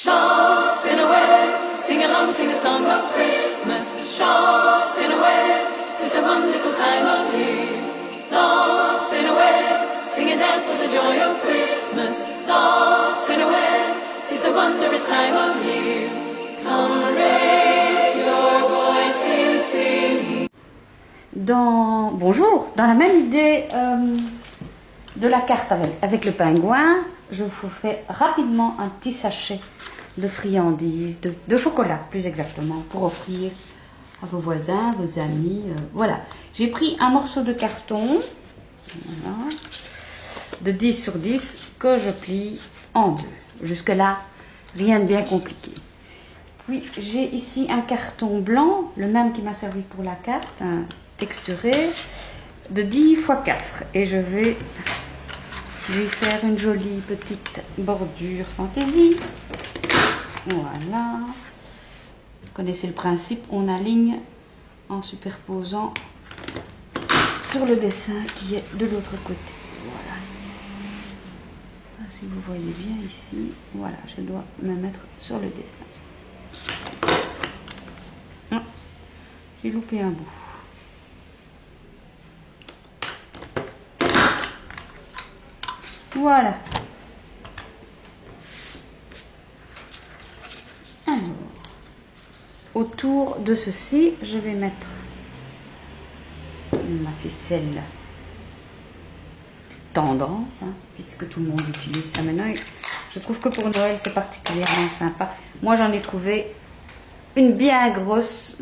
Chants in a way, sing along, sing a song of Christmas. Chants in a way, it's a wonderful time of year. Dance in a way, sing and dance for the joy of Christmas. Dance in a way, it's the wondrous time of year. Come raise your voice in singing. Bonjour, dans la même idée de la carte avec le pingouin, je vous fais rapidement un petit sachet de friandises, de chocolat plus exactement, pour offrir à vos voisins, vos amis. Voilà, j'ai pris un morceau de carton, voilà, de 10 sur 10 que je plie en deux. Jusque là, rien de bien compliqué. Puis j'ai ici un carton blanc, le même qui m'a servi pour la carte, un texturé de 10 x 4. Et je vais lui faire une jolie petite bordure fantaisie. Voilà. Vous connaissez le principe, on aligne en superposant sur le dessin qui est de l'autre côté. Voilà. Si vous voyez bien ici, voilà, je dois me mettre sur le dessin. Ah, j'ai loupé un bout. Voilà. Alors, autour de ceci, je vais mettre ma ficelle tendance, hein, puisque tout le monde utilise ça maintenant. Et je trouve que pour Noël, c'est particulièrement sympa. Moi, j'en ai trouvé une bien grosse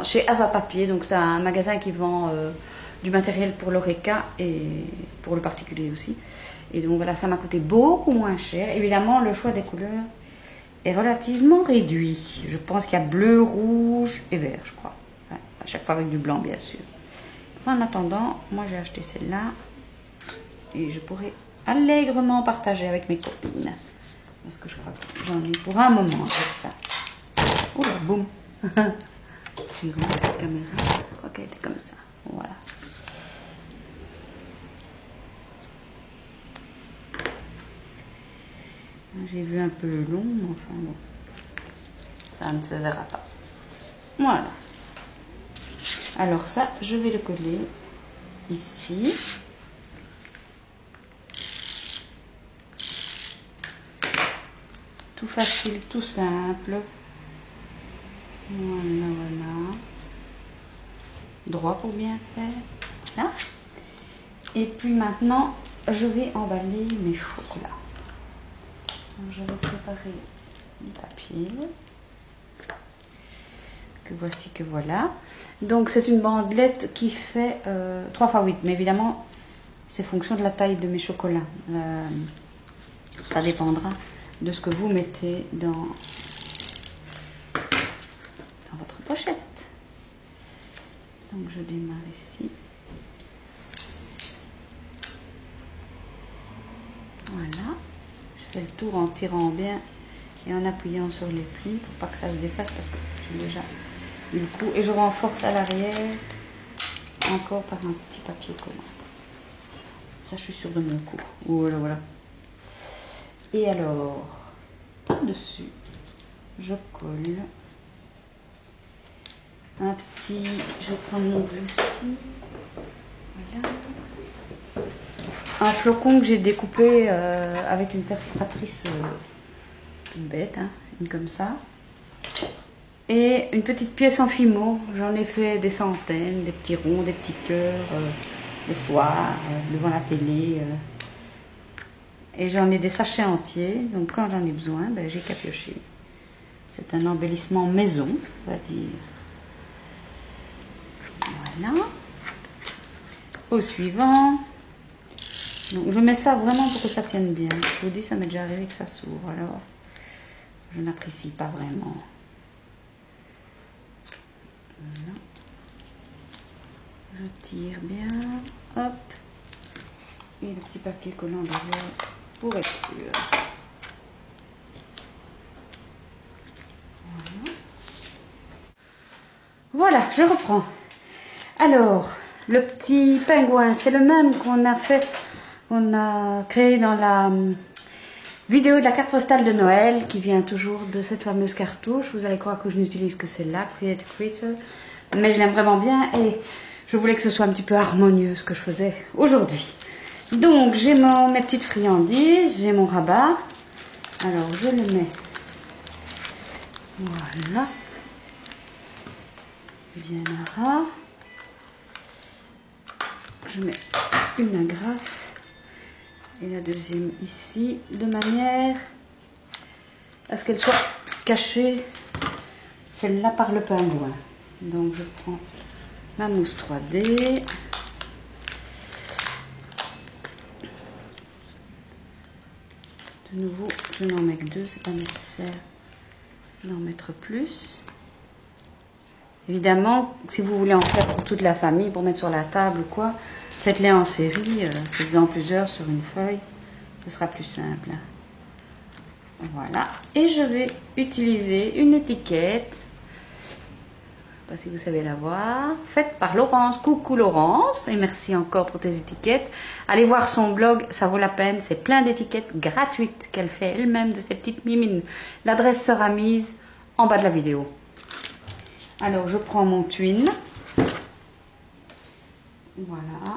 chez Ava Papier. Donc, c'est un magasin qui vend du matériel pour l'Oreca et pour le particulier aussi. Et donc voilà, ça m'a coûté beaucoup moins cher. Évidemment, le choix des couleurs est relativement réduit. Je pense qu'il y a bleu, rouge et vert, je crois. Ouais, à chaque fois avec du blanc, bien sûr. Enfin, en attendant, moi j'ai acheté celle-là. Et je pourrais allègrement partager avec mes copines. Parce que je crois que j'en ai pour un moment avec ça. Oula, boum. J'ai remis la caméra. Je crois qu'elle était comme ça. Voilà. J'ai vu un peu le long, mais enfin bon, ça ne se verra pas. Voilà. Alors ça, je vais le coller ici. Tout facile, tout simple. Voilà, voilà. Droit pour bien faire. Là. Et puis maintenant, je vais emballer mes chocolats. Donc, je vais préparer le papier. Que voici, que voilà. Donc c'est une bandelette qui fait 3 x 8. Mais évidemment, c'est fonction de la taille de mes chocolats. Ça dépendra de ce que vous mettez dans votre pochette. Donc je démarre ici. Voilà. Je fais le tour en tirant bien et en appuyant sur les plis pour pas que ça se défasse parce que j'ai déjà eu le coup. Et je renforce à l'arrière encore par un petit papier collant. Ça, je suis sûre de mon coup. Voilà, voilà. Et alors, par-dessus, je colle un petit... Je vais prendre mon bleu ici. Voilà. Un flocon que j'ai découpé avec une perforatrice toute bête, hein, une comme ça. Et une petite pièce en fimo. J'en ai fait des centaines, des petits ronds, des petits cœurs, le soir, devant la télé. Et j'en ai des sachets entiers, donc quand j'en ai besoin, ben, j'ai qu'à piocher. C'est un embellissement maison, on va dire. Voilà. Au suivant. Donc je mets ça vraiment pour que ça tienne bien. Je vous dis, ça m'est déjà arrivé que ça s'ouvre, alors je n'apprécie pas vraiment. Voilà. Je tire bien, hop, et le petit papier collant derrière pour être sûr. Voilà, je reprends. Alors, le petit pingouin, c'est le même qu'on a fait, on a créé dans Vidéo de la carte postale de Noël qui vient toujours de cette fameuse cartouche. Vous allez croire que je n'utilise que celle-là, Create a Creature. Mais je l'aime vraiment bien et je voulais que ce soit un petit peu harmonieux ce que je faisais aujourd'hui. Donc j'ai mes petites friandises, j'ai mon rabat. Alors je le mets. Voilà. Bien ras. Je mets une agrafe. Et la deuxième ici, de manière à ce qu'elle soit cachée, celle-là par le pingouin. Donc je prends ma mousse 3D. De nouveau, je n'en mets que 2, c'est pas nécessaire d'en mettre plus. Évidemment, si vous voulez en faire pour toute la famille, pour mettre sur la table ou quoi, faites-les en série, faites-en plusieurs sur une feuille, ce sera plus simple. Voilà, et je vais utiliser une étiquette, je ne sais pas si vous savez la voir, faite par Laurence. Coucou Laurence, et merci encore pour tes étiquettes. Allez voir son blog, ça vaut la peine, c'est plein d'étiquettes gratuites qu'elle fait elle-même de ses petites mimines. L'adresse sera mise en bas de la vidéo. Alors je prends mon twin, voilà,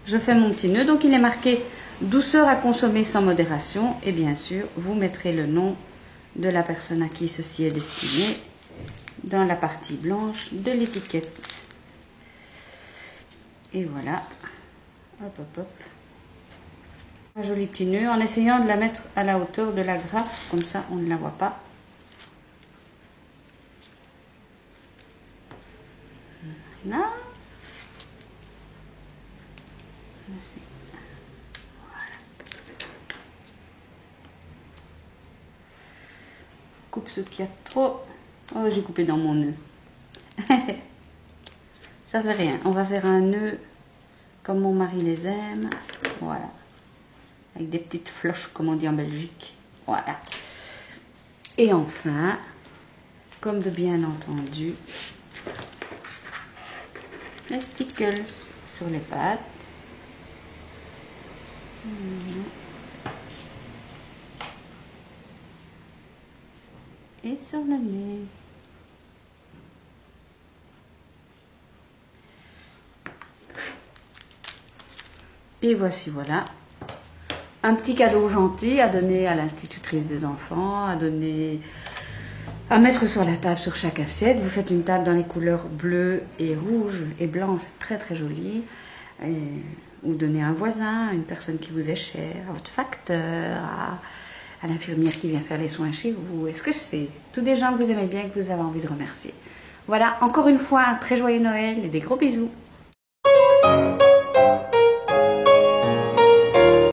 je fais mon petit nœud, donc il est marqué douceur à consommer sans modération et bien sûr vous mettrez le nom de la personne à qui ceci est destiné dans la partie blanche de l'étiquette. Et voilà, hop hop hop, un joli petit nœud en essayant de la mettre à la hauteur de la grappe, comme ça on ne la voit pas. Là. Voilà. Coupe ce qu'il y a trop. Oh, j'ai coupé dans mon nœud. Ça fait rien. On va faire un nœud comme mon mari les aime. Voilà. Avec des petites floches comme on dit en Belgique. Voilà. Et enfin, comme de bien entendu, les stickers sur les pattes. Et sur le nez. Et voici, voilà. Un petit cadeau gentil à donner à l'institutrice des enfants, à mettre sur la table sur chaque assiette. Vous faites une table dans les couleurs bleu et rouge et blanc, c'est très très joli. Et vous donnez à un voisin, à une personne qui vous est chère, à votre facteur, à l'infirmière qui vient faire les soins chez vous. Est-ce que c'est tous des gens que vous aimez bien et que vous avez envie de remercier? Voilà, encore une fois, un très joyeux Noël et des gros bisous.